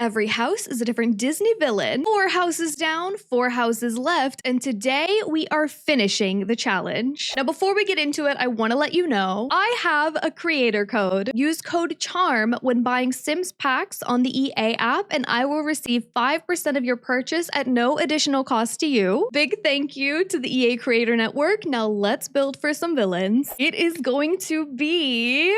Every house is a different Disney villain. 4 houses down, 4 houses left, and today we are finishing the challenge. Now, before we get into it, I want to let you know I have a creator code. Use code CHARM when buying Sims packs on the EA app, and I will receive 5% of your purchase at no additional cost to you. Big thank you to the EA Creator Network. Now let's build for some villains. It is going to be,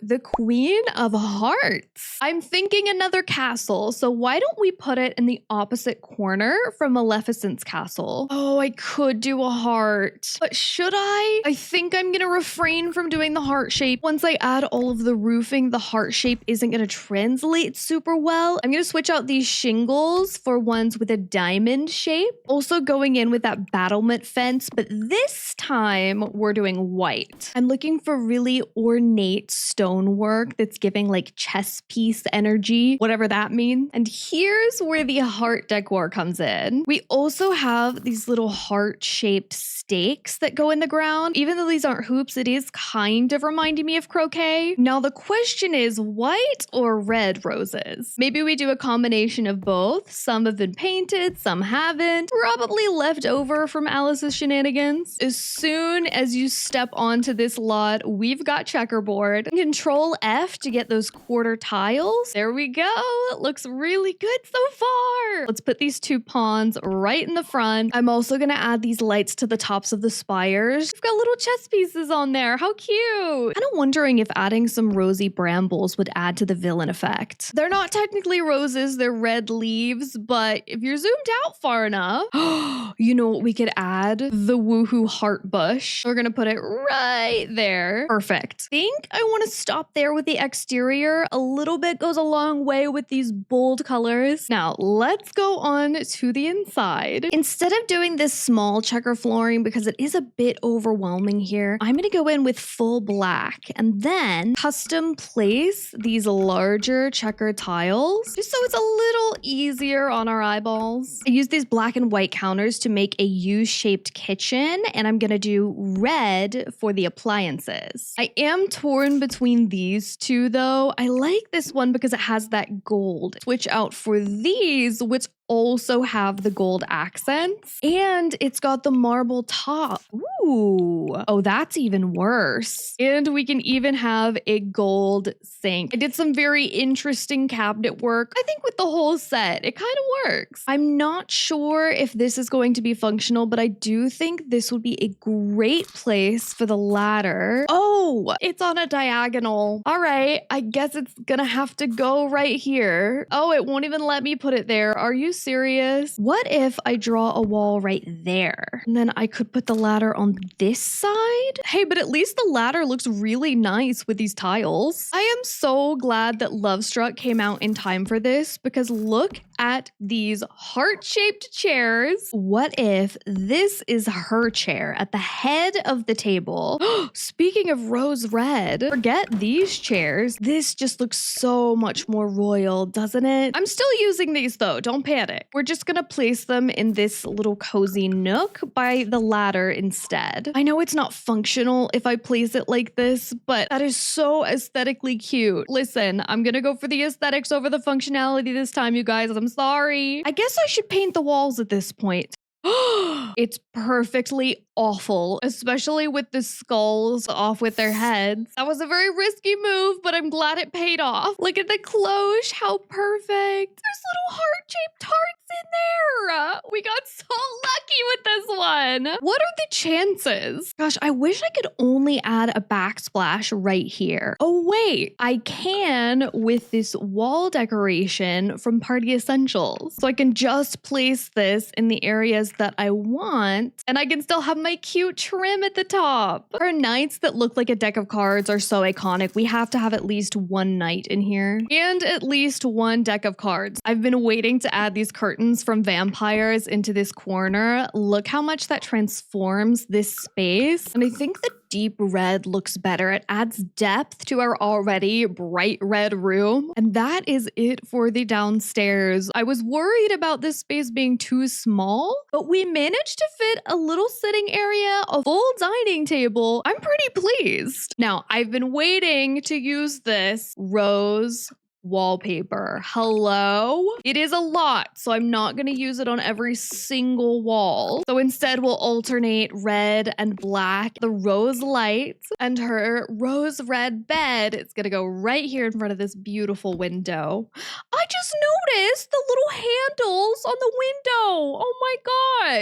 the Queen of Hearts. I'm thinking another castle, so why don't we put it in the opposite corner from Maleficent's castle? Oh, I could do a heart, but should I? I think I'm gonna refrain from doing the heart shape. Once I add all of the roofing, the heart shape isn't gonna translate super well. I'm gonna switch out these shingles for ones with a diamond shape. Also going in with that battlement fence, but this time we're doing white. I'm looking for really ornate stonework that's giving like chess piece energy, whatever that means. And here's where the heart decor comes in. We also have these little heart-shaped stakes that go in the ground. Even though these aren't hoops, it is kind of reminding me of croquet. Now the question is, white or red roses? Maybe we do a combination of both. Some have been painted, some haven't. Probably left over from Alice's shenanigans. As soon as you step onto this lot, we've got checkerboard. Control F to get those quarter tiles. There we go. It looks really good so far. Let's put these 2 pawns right in the front. I'm also gonna add these lights to the tops of the spires. We've got little chess pieces on there. How cute. Kind of wondering if adding some rosy brambles would add to the villain effect. They're not technically roses, they're red leaves, but if you're zoomed out far enough, you know what we could add? The woohoo heart bush. We're gonna put it right there. Perfect. Think I want to stop there with the exterior. A little bit goes a long way with these bold colors. Now let's go on to the inside. Instead of doing this small checker flooring because it is a bit overwhelming here, I'm gonna go in with full black and then custom place these larger checker tiles just so it's a little easier on our eyeballs. I use these black and white counters to make a U-shaped kitchen, and I'm gonna do red for the appliances. I am torn between these two though. I like this one because it has that gold. Switch out for these, which also have the gold accents, and it's got the marble top. Ooh, oh, that's even worse. And we can even have a gold sink. I did some very interesting cabinet work. I think with the whole set, it kind of works. I'm not sure if this is going to be functional, but I do think this would be a great place for the ladder. Oh, it's on a diagonal. All right, I guess it's gonna have to go right here. Oh, it won't even let me put it there. Are you serious? What if I draw a wall right there? And then I could put the ladder on this side? Hey, but at least the ladder looks really nice with these tiles. I am so glad that Love Struck came out in time for this because look at these heart-shaped chairs. What if this is her chair at the head of the table? Speaking of rose red, forget these chairs. This just looks so much more royal, doesn't it? I'm still using these though, don't panic. We're just gonna place them in this little cozy nook by the ladder instead. I know it's not functional if I place it like this, but that is so aesthetically cute. Listen, I'm gonna go for the aesthetics over the functionality this time, you guys. I'm sorry. I guess I should paint the walls at this point. It's perfectly awful, especially with the skulls off with their heads. That was a very risky move, but I'm glad it paid off. Look at the cloche, how perfect. There's little heart-shaped hearts in there. We got so lucky with this one. What are the chances? Gosh, I wish I could only add a backsplash right here. Oh wait, I can with this wall decoration from Party Essentials. So I can just place this in the areas that I want, and I can still have my cute trim at the top. Our knights that look like a deck of cards are so iconic. We have to have at least one knight in here and at least one deck of cards. I've been waiting to add these curtains from vampires into this corner. Look how much that transforms this space. And I think the deep red looks better. It adds depth to our already bright red room. And that is it for the downstairs. I was worried about this space being too small, but we managed to fit a little sitting area, a full dining table. I'm pretty pleased. Now, I've been waiting to use this rose wallpaper. Hello? It is a lot, so I'm not going to use it on every single wall. So instead, we'll alternate red and black, the rose lights, and her rose red bed. It's going to go right here in front of this beautiful window. I just noticed the little handles on the window. Oh my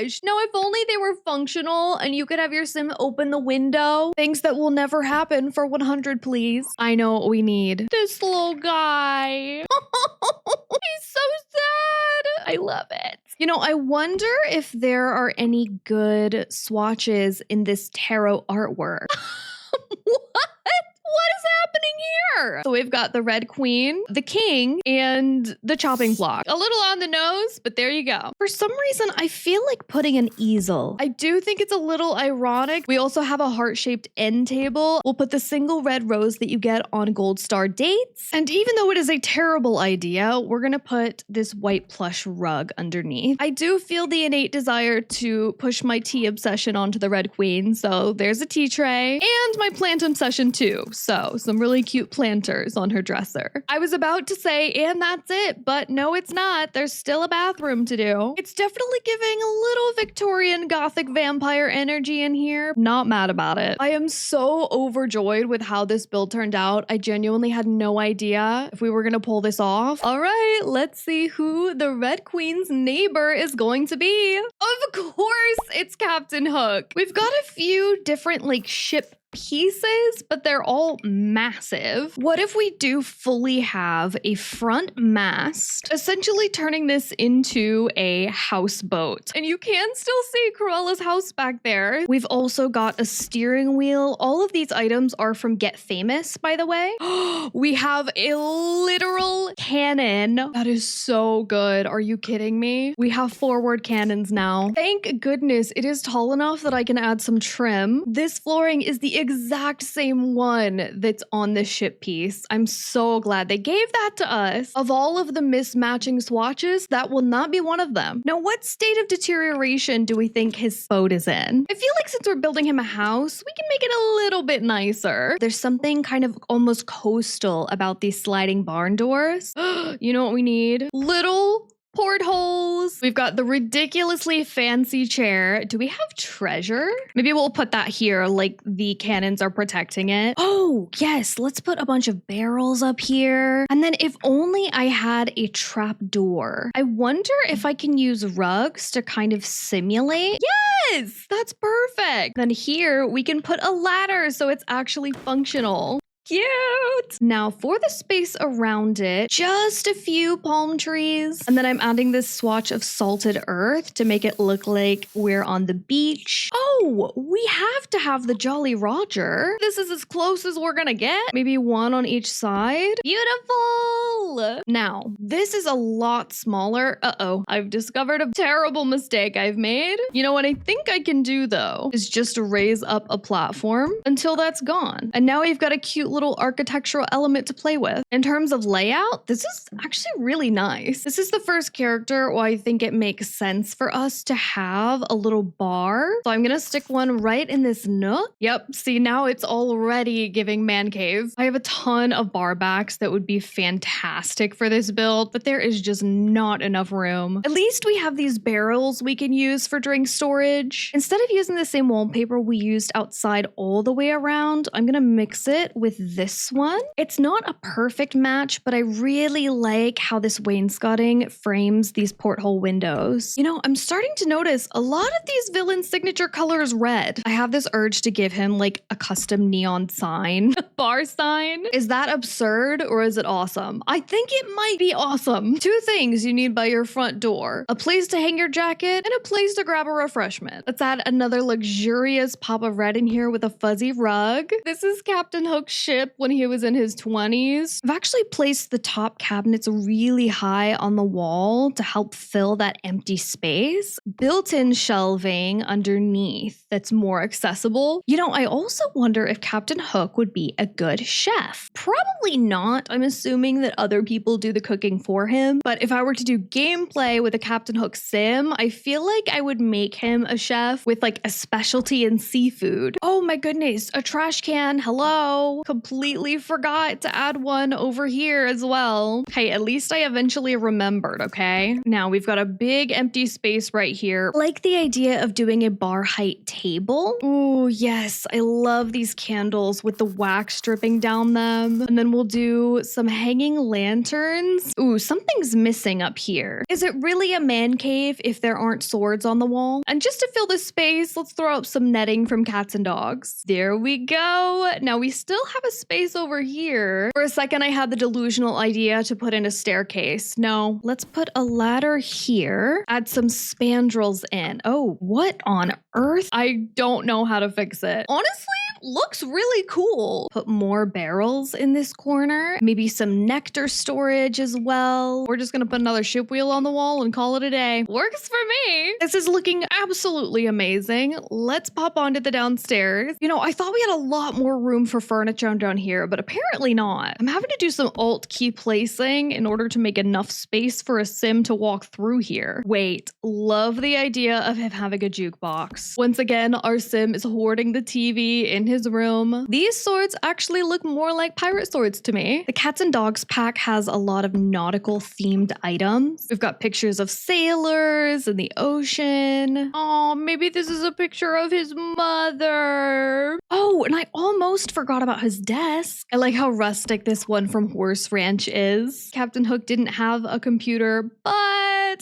gosh. Now, if only they were functional and you could have your sim open the window. Things that will never happen for 100, please. I know what we need. This little guy. He's so sad. I love it. You know, I wonder if there are any good swatches in this tarot artwork. What is happening here? So we've got the red queen, the king, and the chopping block. A little on the nose, but there you go. For some reason, I feel like putting an easel. I do think it's a little ironic. We also have a heart-shaped end table. We'll put the single red rose that you get on Gold Star dates. And even though it is a terrible idea, we're gonna put this white plush rug underneath. I do feel the innate desire to push my tea obsession onto the red queen. So there's a tea tray and my plant obsession too. So some really cute planters on her dresser. I was about to say, and that's it, but no, it's not. There's still a bathroom to do. It's definitely giving a little Victorian Gothic vampire energy in here. Not mad about it. I am so overjoyed with how this build turned out. I genuinely had no idea if we were gonna pull this off. All right, let's see who the Red Queen's neighbor is going to be. Of course, it's Captain Hook. We've got a few different like ship pieces, but they're all massive. What if we do fully have a front mast, essentially turning this into a houseboat? And you can still see Cruella's house back there. We've also got a steering wheel. All of these items are from Get Famous, by the way. We have a literal cannon. That is so good. Are you kidding me? We have forward cannons now. Thank goodness it is tall enough that I can add some trim. This flooring is the exact same one that's on the ship piece. I'm so glad they gave that to us. Of all of the mismatching swatches, that will not be one of them. Now, what state of deterioration do we think his boat is in? I feel like since we're building him a house, we can make it a little bit nicer. There's something kind of almost coastal about these sliding barn doors. You know what we need? Little portholes. We've got the ridiculously fancy chair. Do we have treasure? Maybe we'll put that here, like the cannons are protecting it. Oh, yes. Let's put a bunch of barrels up here. And then if only I had a trap door. I wonder if I can use rugs to kind of simulate. Yes, that's perfect. Then here we can put a ladder so it's actually functional. Cute! Now for the space around it, just a few palm trees. And then I'm adding this swatch of salted earth to make it look like we're on the beach. Oh, we have to have the Jolly Roger. This is as close as we're gonna get. Maybe one on each side. Beautiful! Now, this is a lot smaller. Uh-oh, I've discovered a terrible mistake I've made. You know what I think I can do though, is just raise up a platform until that's gone. And now we've got a cute little architectural element to play with. In terms of layout, this is actually really nice. This is the first character where I think it makes sense for us to have a little bar. So I'm gonna stick one right in this nook. Yep, see now it's already giving man cave. I have a ton of bar backs that would be fantastic for this build, but there is just not enough room. At least we have these barrels we can use for drink storage. Instead of using the same wallpaper we used outside all the way around, I'm gonna mix it with this one. It's not a perfect match, but I really like how this wainscoting frames these porthole windows. You know, I'm starting to notice a lot of these villains' signature color is red. I have this urge to give him like a custom neon sign, bar sign. Is that absurd or is it awesome? I think it might be awesome. Two things you need by your front door: a place to hang your jacket and a place to grab a refreshment. Let's add another luxurious pop of red in here with a fuzzy rug. This is Captain Hook's ship when he was in his 20s. I've actually placed the top cabinets really high on the wall to help fill that empty space. Built-in shelving underneath that's more accessible. You know, I also wonder if Captain Hook would be a good chef. Probably not. I'm assuming that other people do the cooking for him. But if I were to do gameplay with a Captain Hook sim, I feel like I would make him a chef with like a specialty in seafood. Oh my goodness, a trash can. Hello. completely forgot to add one over here as well. Hey, at least I eventually remembered, okay? Now we've got a big empty space right here. I like the idea of doing a bar height table. Ooh, yes, I love these candles with the wax dripping down them. And then we'll do some hanging lanterns. Ooh, something's missing up here. Is it really a man cave if there aren't swords on the wall? And just to fill this space, let's throw up some netting from cats and dogs. There we go. Now we still have a space over here. For a second, I had the delusional idea to put in a staircase. No, let's put a ladder here. Add some spandrels in. Oh, what on earth? I don't know how to fix it. Honestly, looks really cool. Put more barrels in this corner. Maybe some nectar storage as well. We're just gonna put another ship wheel on the wall and call it a day. Works for me. This is looking absolutely amazing. Let's pop onto the downstairs. You know, I thought we had a lot more room for furniture down here, but apparently not. I'm having to do some alt key placing in order to make enough space for a sim to walk through here. Wait, love the idea of him having a jukebox. Once again, our sim is hoarding the TV in his room. These swords actually look more like pirate swords to me. The cats and dogs pack has a lot of nautical themed items. We've got pictures of sailors and the ocean. Oh, maybe this is a picture of his mother. Oh, and I almost forgot about his desk. I like how rustic this one from Horse Ranch is. Captain Hook didn't have a computer, but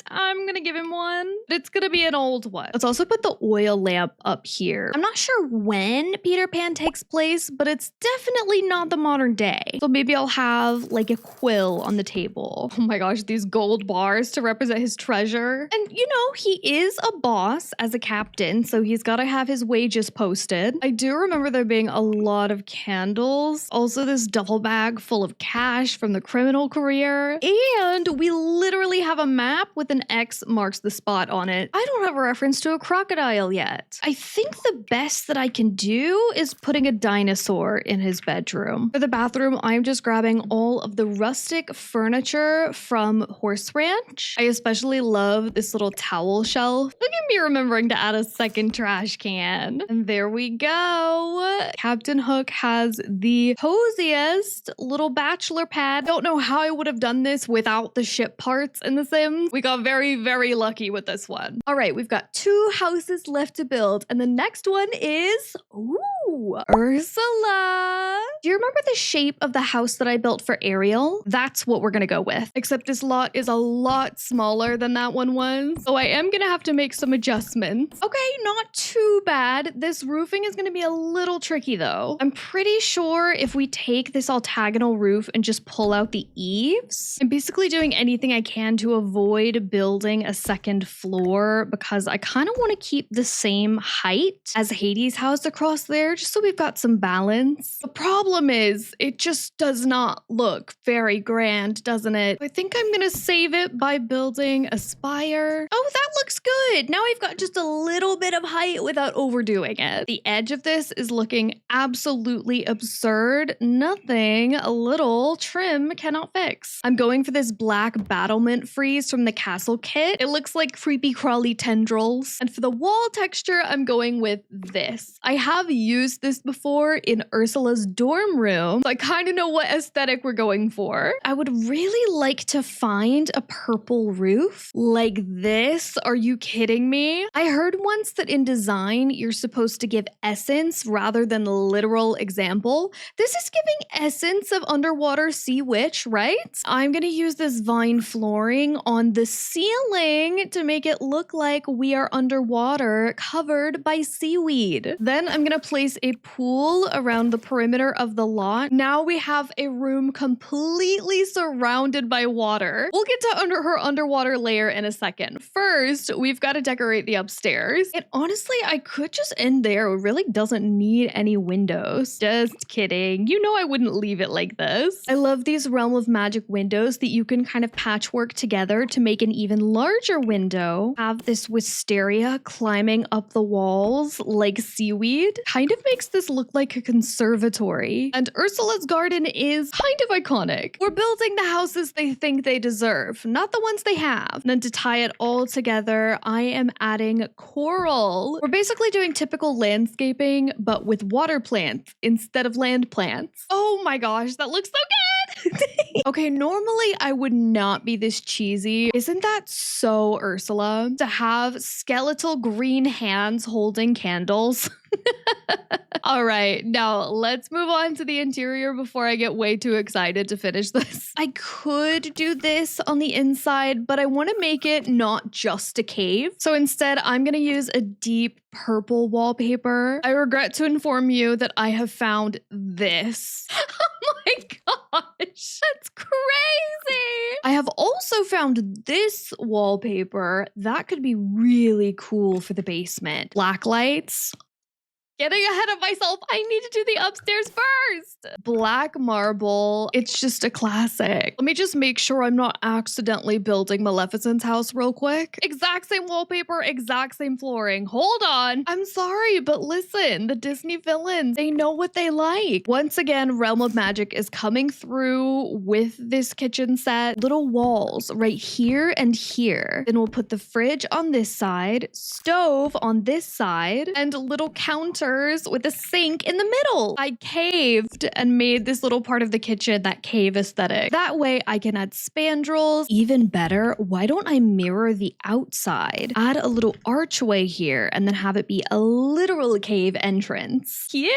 I'm gonna give him one. It's gonna be an old one. Let's also put the oil lamp up here. I'm not sure when Peter Pan takes place, but it's definitely not the modern day. So maybe I'll have like a quill on the table. Oh my gosh, these gold bars to represent his treasure. And you know, he is a boss as a captain, so he's gotta have his wages posted. I do remember there being a lot of candles. Also this duffel bag full of cash from the criminal career. And we literally have a map with an X marks the spot on it. I don't have a reference to a crocodile yet. I think the best that I can do is putting a dinosaur in his bedroom. For the bathroom, I'm just grabbing all of the rustic furniture from Horse Ranch. I especially love this little towel shelf. Look at me remembering to add a second trash can. And there we go. Captain Hook has the coziest little bachelor pad. Don't know how I would have done this without the ship parts in The Sims. We got very, very lucky with this one. All right, we've got 2 houses left to build, and the next one is, ooh, Ursula. Do you remember the shape of the house that I built for Ariel? That's what we're gonna go with. Except this lot is a lot smaller than that one was, so I am gonna have to make some adjustments. Okay, not too bad. This roofing is gonna be a little tricky though. I'm pretty sure if we take this octagonal roof and just pull out the eaves, I'm basically doing anything I can to avoid building a second floor because I kind of want to keep the same height as Hades' house across there, just so we've got some balance. The problem is it just does not look very grand, doesn't it? I think I'm gonna save it by building a spire. Oh, that looks good. Now I've got just a little bit of height without overdoing it. The edge of this is looking absolutely absurd. Nothing a little trim cannot fix. I'm going for this black battlement frieze from the castle kit. It looks like creepy crawly tendrils. And for the wall texture, I'm going with this. I have used this before in Ursula's dorm room, so I kind of know what aesthetic we're going for. I would really like to find a purple roof like this. Are you kidding me? I heard once that in design, you're supposed to give essence rather than literal example. This is giving essence of underwater sea witch, right? I'm gonna use this vine flooring on the ceiling to make it look like we are underwater covered by seaweed. Then I'm gonna place a pool around the perimeter of the lot. Now we have a room completely surrounded by water. We'll get to her underwater lair in a second. First, we've got to decorate the upstairs. And honestly, I could just end there. It really doesn't need any windows. Just kidding. You know I wouldn't leave it like this. I love these Realm of Magic windows that you can kind of patchwork together to make an even larger window. Have this wisteria climbing up the walls like seaweed. Kind of makes this look like a conservatory. And Ursula's garden is kind of iconic. We're building the houses they think they deserve, not the ones they have. And then to tie it all together, I am adding coral. We're basically doing typical landscaping, but with water plants instead of land plants. Oh my gosh, that looks so good. Okay, normally I would not be this cheesy. Isn't that so Ursula? To have skeletal green hands holding candles. All right, now let's move on to the interior before I get way too excited to finish this. I could do this on the inside, but I want to make it not just a cave. So instead, I'm going to use a deep purple wallpaper. I regret to inform you that I have found this. Oh my gosh, that's crazy. I have also found this wallpaper that could be really cool for the basement. Black lights. Getting ahead of myself, I need to do the upstairs first. Black marble, it's just a classic. Let me just make sure I'm not accidentally building Maleficent's house real quick. Exact same wallpaper, exact same flooring. Hold on. I'm sorry, but listen, the Disney villains, they know what they like. Once again, Realm of Magic is coming through with this kitchen set. Little walls right here and here. Then we'll put the fridge on this side, stove on this side, and little counters with a sink in the middle. I caved and made this little part of the kitchen that cave aesthetic. That way I can add spandrels. Even better, why don't I mirror the outside? Add a little archway here and then have it be a literal cave entrance. Cute!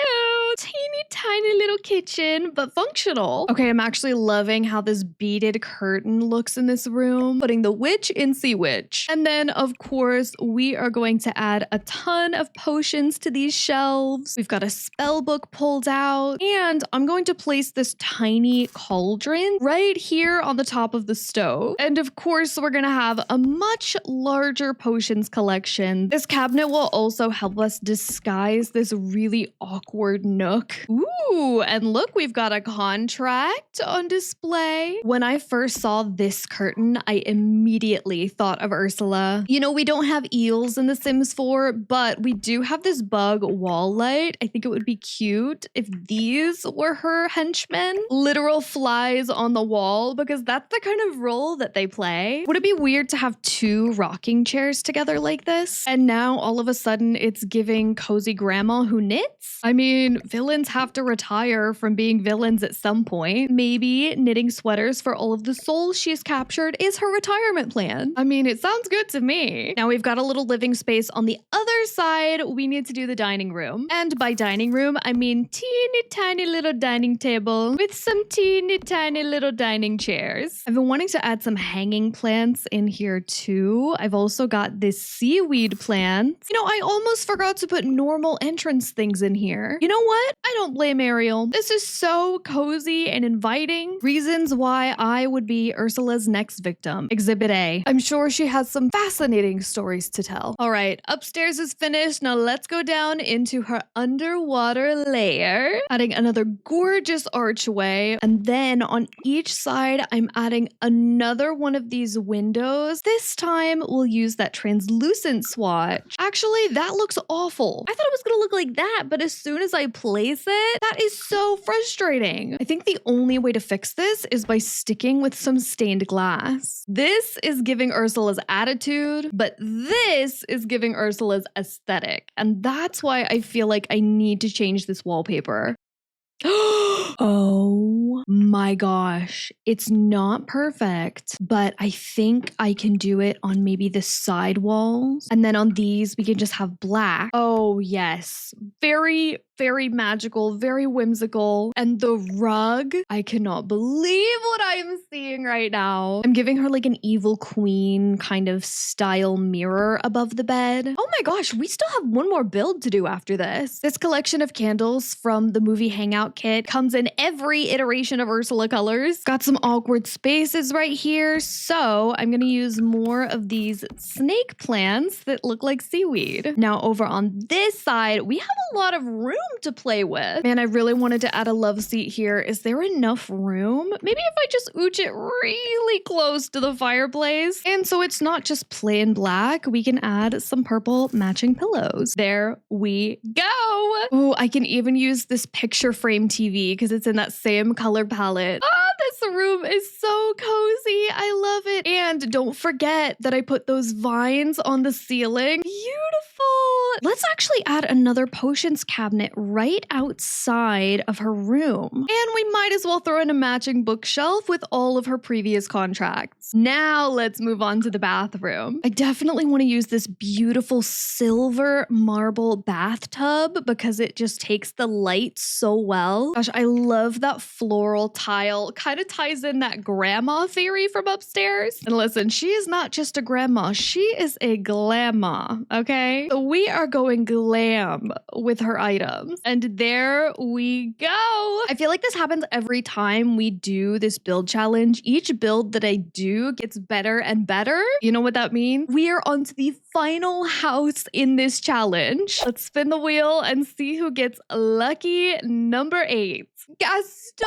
Teeny tiny little kitchen, but functional. Okay, I'm actually loving how this beaded curtain looks in this room. Putting the witch in Sea Witch. And then, of course, we are going to add a ton of potions to these shelves. We've got a spell book pulled out. And I'm going to place this tiny cauldron right here on the top of the stove. And of course, we're going to have a much larger potions collection. This cabinet will also help us disguise this really awkward nook. Ooh, and look, we've got a contract on display. When I first saw this curtain, I immediately thought of Ursula. You know, we don't have eels in The Sims 4, but we do have this bug wall light. I think it would be cute if these were her henchmen. Literal flies on the wall, because that's the kind of role that they play. Would it be weird to have two rocking chairs together like this? And now all of a sudden it's giving cozy grandma who knits? I mean, villains have to retire from being villains at some point. Maybe knitting sweaters for all of the souls she's captured is her retirement plan. I mean, it sounds good to me. Now we've got a little living space on the other side. We need to do the dining room. And by dining room, I mean teeny tiny little dining table with some teeny tiny little dining chairs. I've been wanting to add some hanging plants in here too. I've also got this seaweed plant. You know, I almost forgot to put normal entrance things in here. You know what? I don't blame Ariel. This is so cozy and inviting. Reasons why I would be Ursula's next victim. Exhibit A. I'm sure she has some fascinating stories to tell. All right, upstairs is finished. Now let's go down into her underwater lair. Adding another gorgeous archway. And then on each side, I'm adding another one of these windows. This time, we'll use that translucent swatch. Actually, that looks awful. I thought it was gonna look like that, but as soon as I place it, that is so frustrating. I think the only way to fix this is by sticking with some stained glass. This is giving Ursula's attitude, but this is giving Ursula's aesthetic. And that's why I feel like I need to change this wallpaper. Oh my gosh. It's not perfect, but I think I can do it on maybe the side walls. And then on these, we can just have black. Oh yes. Very, very magical, very whimsical. And the rug, I cannot believe what I'm seeing right now. I'm giving her like an evil queen kind of style mirror above the bed. Oh my gosh, we still have one more build to do after this. This collection of candles from the movie Hangout kit comes in every iteration of Ursula colors. Got some awkward spaces right here. So I'm gonna use more of these snake plants that look like seaweed. Now over on this side, we have a lot of room to play with. Man, I really wanted to add a love seat here. Is there enough room? Maybe if I just ooch it really close to the fireplace. And so it's not just plain black, we can add some purple matching pillows. There we go. Oh, I can even use this picture frame TV because it's in that same color palette. Ah, this room is so cozy. I love it. And don't forget that I put those vines on the ceiling. Beautiful. Let's actually add another potions cabinet right outside of her room. And we might as well throw in a matching bookshelf with all of her previous contracts. Now let's move on to the bathroom. I definitely want to use this beautiful silver marble bathtub because it just takes the light so well. Gosh, I love that floral tile. Kind of ties in that grandma theory from upstairs. And listen, she is not just a grandma, she is a glamma, okay? So we are going glam with her items. And there we go. I feel like this happens every time we do this build challenge. Each build that I do gets better and better. You know what that means? We are on to the final house in this challenge. Let's spin the wheel and see who gets lucky number 8. Gaston!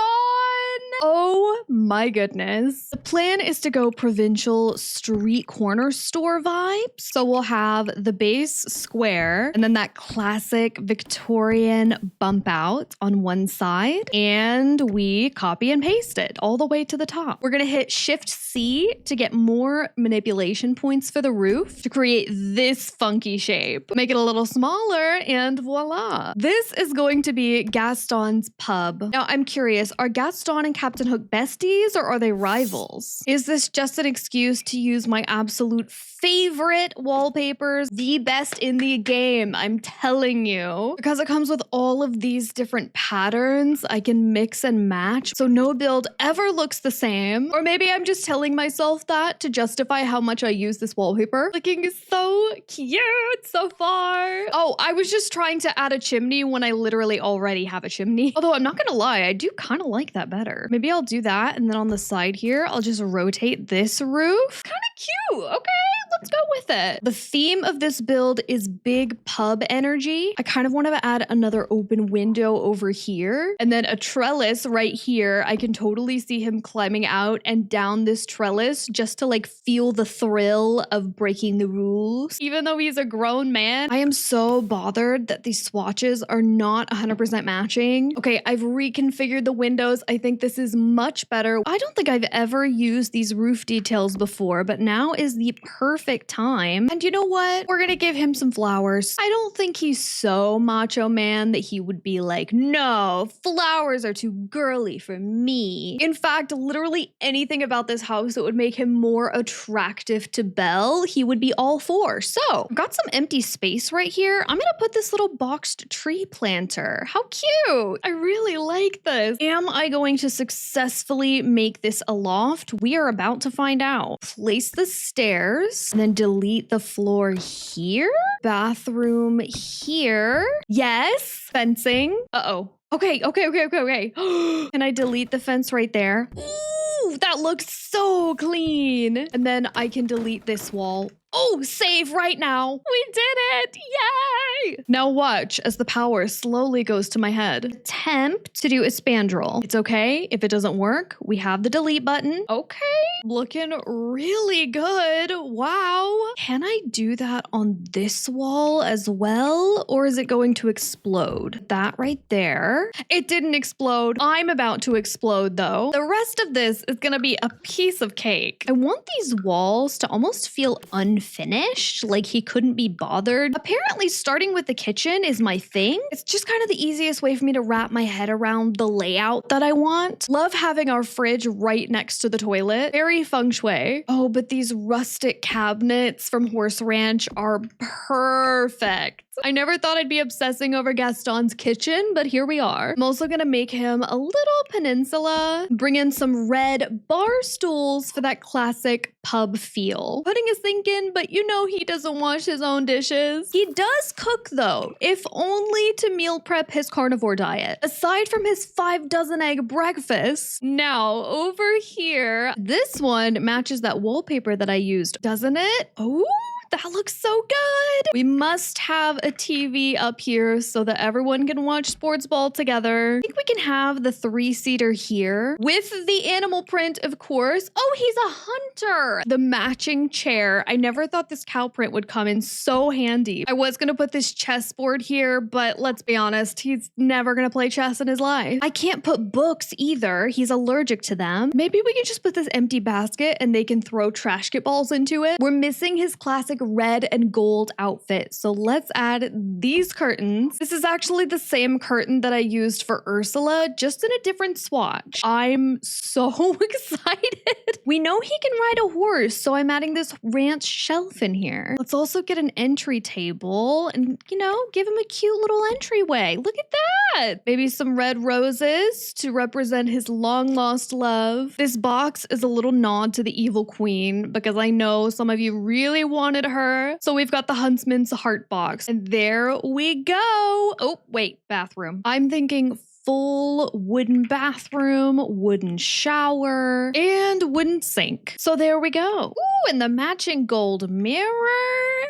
Oh my goodness. The plan is to go provincial street corner store vibes. So we'll have the base square and then that classic Victorian bump out on one side. And we copy and paste it all the way to the top. We're going to hit Shift C to get more manipulation points for the roof to create this funky shape. Make it a little smaller and voila. This is going to be Gaston's pub. Now, I'm curious, are Gaston and Captain Hook besties or are they rivals? Is this just an excuse to use my absolute favorite wallpapers? The best in the game, I'm telling you. Because it comes with all of these different patterns, I can mix and match, so no build ever looks the same. Or maybe I'm just telling myself that to justify how much I use this wallpaper. Looking so cute so far. Oh, I was just trying to add a chimney when I literally already have a chimney. Although I'm not gonna lie, I do kind of like that better. Maybe I'll do that, and then on the side here, I'll just rotate this roof. Kind of cute. Okay, let's go with it. The theme of this build is big pub energy. I kind of want to add another open window over here, and then a trellis right here. I can totally see him climbing out and down this trellis just to like feel the thrill of breaking the rules. Even though he's a grown man, I am so bothered that these swatches are not 100% matching. Okay, I've reconfigured the windows. I think this is much better. I don't think I've ever used these roof details before, but now is the perfect time. And you know what? We're gonna give him some flowers. I don't think he's so macho man that he would be like, no, flowers are too girly for me. In fact, literally anything about this house that would make him more attractive to Belle, he would be all for. So, I've got some empty space right here. I'm gonna put this little boxed tree planter. How cute! I really like this. Am I going to successfully make this a loft? We are about to find out. Place the stairs and then delete the floor here. Bathroom here. Yes. Fencing. Uh-oh. Okay. Can I delete the fence right there? Ooh, that looks so clean. And then I can delete this wall. Oh, save right now. We did it. Yay. Now watch as the power slowly goes to my head. Attempt to do a spandrel. It's okay. If it doesn't work, we have the delete button. Okay. Looking really good. Wow. Can I do that on this wall as well? Or is it going to explode? That right there. It didn't explode. I'm about to explode though. The rest of this is going to be a piece of cake. I want these walls to almost feel unfinished, like he couldn't be bothered. Apparently starting with the kitchen is my thing. It's just kind of the easiest way for me to wrap my head around the layout that I want. Love having our fridge right next to the toilet. Very feng shui. Oh, but these rustic cabinets from Horse Ranch are perfect. I never thought I'd be obsessing over Gaston's kitchen, but here we are. I'm also gonna make him a little peninsula, bring in some red bar stools for that classic pub feel. Pudding is thinking, but you know he doesn't wash his own dishes. He does cook though, if only to meal prep his carnivore diet. Aside from his 5 dozen egg breakfast. Now, over here, this one matches that wallpaper that I used, doesn't it? Oh, the That looks so good. We must have a TV up here so that everyone can watch sports ball together. I think we can have the 3-seater here with the animal print, of course. Oh, he's a hunter. The matching chair. I never thought this cow print would come in so handy. I was gonna put this chessboard here, but let's be honest, he's never gonna play chess in his life. I can't put books either. He's allergic to them. Maybe we can just put this empty basket and they can throw trash balls into it. We're missing his classic red and gold outfit, so let's add these curtains. This is actually the same curtain that I used for Ursula, just in a different swatch. I'm so excited. We know he can ride a horse, so I'm adding this ranch shelf in here. Let's also get an entry table and, you know, give him a cute little entryway. Look at that. Maybe some red roses to represent his long lost love. This box is a little nod to the evil queen because I know some of you really wanted her. So we've got the huntsman's heart box, and there we go. Oh, wait, bathroom. I'm thinking full wooden bathroom, wooden shower, and wooden sink. So there we go. Ooh, and the matching gold mirror.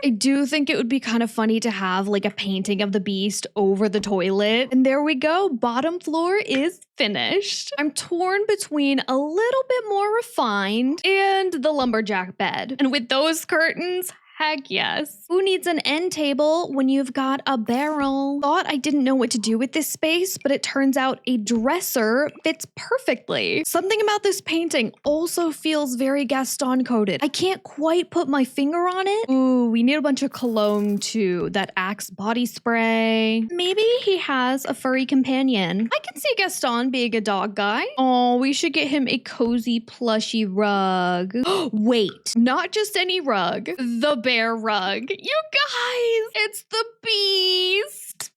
I do think it would be kind of funny to have like a painting of the beast over the toilet. And there we go. Bottom floor is finished. I'm torn between a little bit more refined and the lumberjack bed. And with those curtains, heck yes. Who needs an end table when you've got a barrel? Thought I didn't know what to do with this space, but it turns out a dresser fits perfectly. Something about this painting also feels very Gaston coded. I can't quite put my finger on it. Ooh, we need a bunch of cologne too. That Axe body spray. Maybe he has a furry companion. I can see Gaston being a dog guy. Oh, we should get him a cozy plushy rug. Wait, not just any rug. The bear rug. You guys, it's the beast.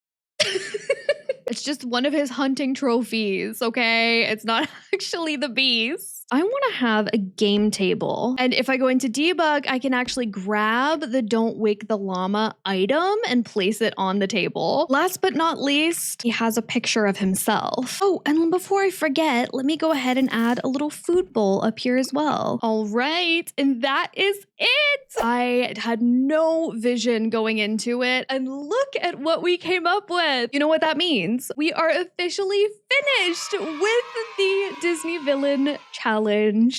It's just one of his hunting trophies, okay? It's not actually the beast. I want to have a game table. And if I go into debug, I can actually grab the Don't Wake the Llama item and place it on the table. Last but not least, he has a picture of himself. Oh, and before I forget, let me go ahead and add a little food bowl up here as well. All right, and that is it. I had no vision going into it, and look at what we came up with. You know what that means? We are officially finished with the Disney Villain Challenge.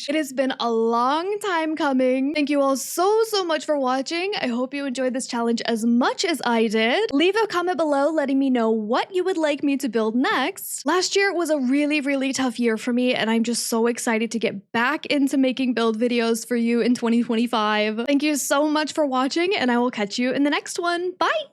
It has been a long time coming. Thank you all so much for watching. I hope you enjoyed this challenge as much as I did. Leave a comment below letting me know what you would like me to build next. Last year was a really tough year for me, and I'm just so excited to get back into making build videos for you in 2025. Thank you so much for watching, and I will catch you in the next one. Bye!